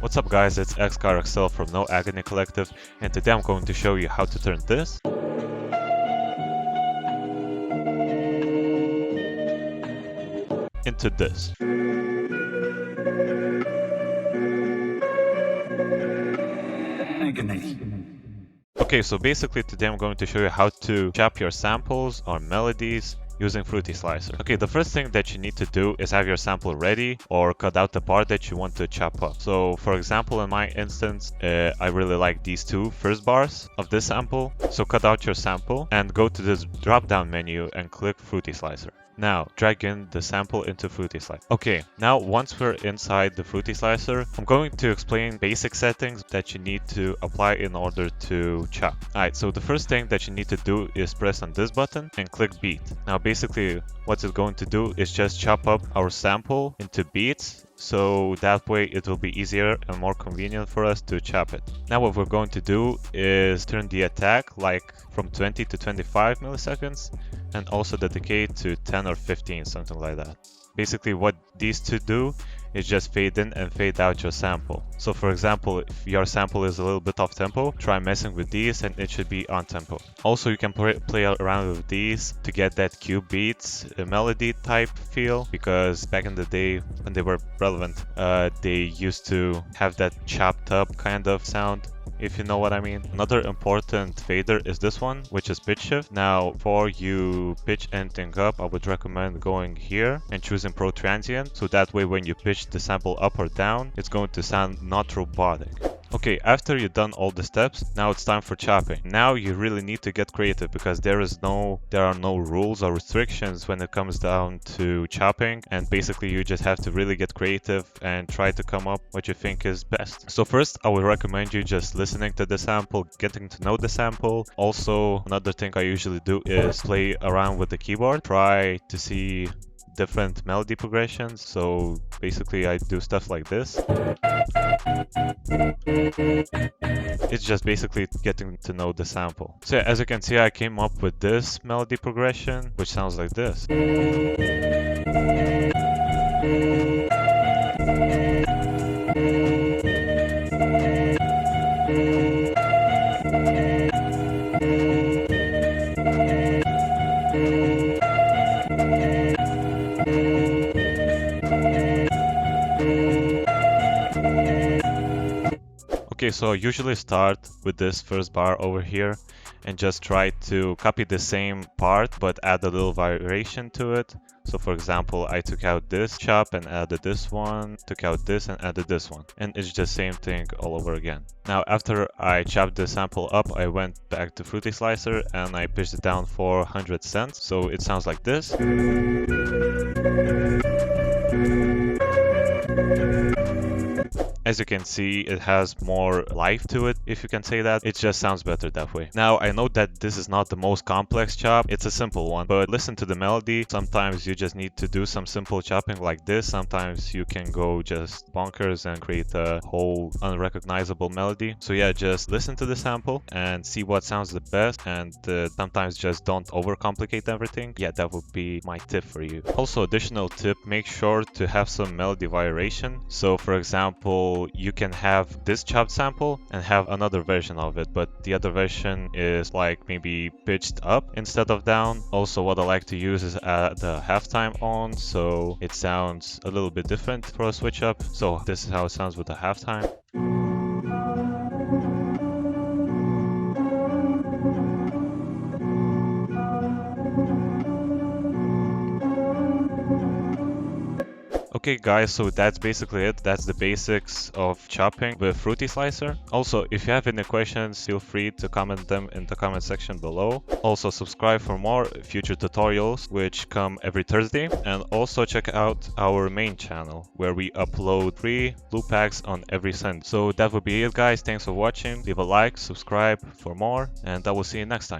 What's up guys, it's XCarXL from noagonycollective, and today I'm going to show you how to turn this into this. Agony. Okay, so basically today I'm going to show you how to chop your samples or melodies using Fruity Slicer. Okay, the first thing that you need to do is have your sample ready or cut out the part that you want to chop up. So for example, in my instance, I really like these two first bars of this sample. So cut out your sample and go to this drop down menu and click Fruity Slicer. Now, drag in the sample into Fruity Slicer. Okay, now once we're inside the Fruity Slicer, I'm going to explain basic settings that you need to apply in order to chop. Alright, so the first thing that you need to do is press on this button and click beat. Now basically what it's going to do is just chop up our sample into beats, so that way it will be easier and more convenient for us to chop it. Now what we're going to do is turn the attack like from 20 to 25 milliseconds and also the decay to 10 or 15, something like that. Basically what these two do is just fade in and fade out your sample. So for example, if your sample is a little bit off tempo, try messing with these and it should be on tempo. Also you can play around with these to get that cube beats melody type feel, because back in the day when they were relevant, they used to have that chopped up kind of sound, if you know what I mean. Another important fader is this one, which is pitch shift. Now, before you pitch anything up, I would recommend going here and choosing Pro Transient, so that way when you pitch the sample up or down, it's going to sound not robotic. Okay, after you've done all the steps, now it's time for chopping. Now you really need to get creative, because there are no rules or restrictions when it comes down to chopping, and basically you just have to really get creative and try to come up what you think is best. So first, I would recommend you just listening to the sample, getting to know the sample. Also, another thing I usually do is play around with the keyboard, try to see different melody progressions. So basically I do stuff like this. It's just basically getting to know the sample. So yeah, as you can see, I came up with this melody progression, which sounds like this. Okay, so I usually start with this first bar over here and just try to copy the same part but add a little variation to it. So for example, I took out this chop and added this one, took out this and added this one, and it's just same thing all over again. Now after I chopped the sample up, I went back to Fruity Slicer and I pitched it down for 100 cents, so it sounds like this. As you can see, it has more life to it, if you can say that. It just sounds better that way. Now, I know that this is not the most complex chop, it's a simple one, but listen to the melody. Sometimes you just need to do some simple chopping like this. Sometimes you can go just bonkers and create a whole unrecognizable melody. So yeah, just listen to the sample and see what sounds the best, and sometimes just don't overcomplicate everything. Yeah, that would be my tip for you. Also, additional tip, make sure to have some melody variation. So for example, you can have this chopped sample and have another version of it, but the other version is like maybe pitched up instead of down. Also, what I like to use is add the halftime on, so it sounds a little bit different for a switch up. So this is how it sounds with the halftime. Okay guys, so that's basically it. That's the basics of chopping with Fruity Slicer. Also, if you have any questions, feel free to comment them in the comment section below. Also, subscribe for more future tutorials which come every Thursday. And also check out our main channel where we upload free loop packs on every Sunday. So that would be it guys. Thanks for watching. Leave a like, subscribe for more, and I will see you next time.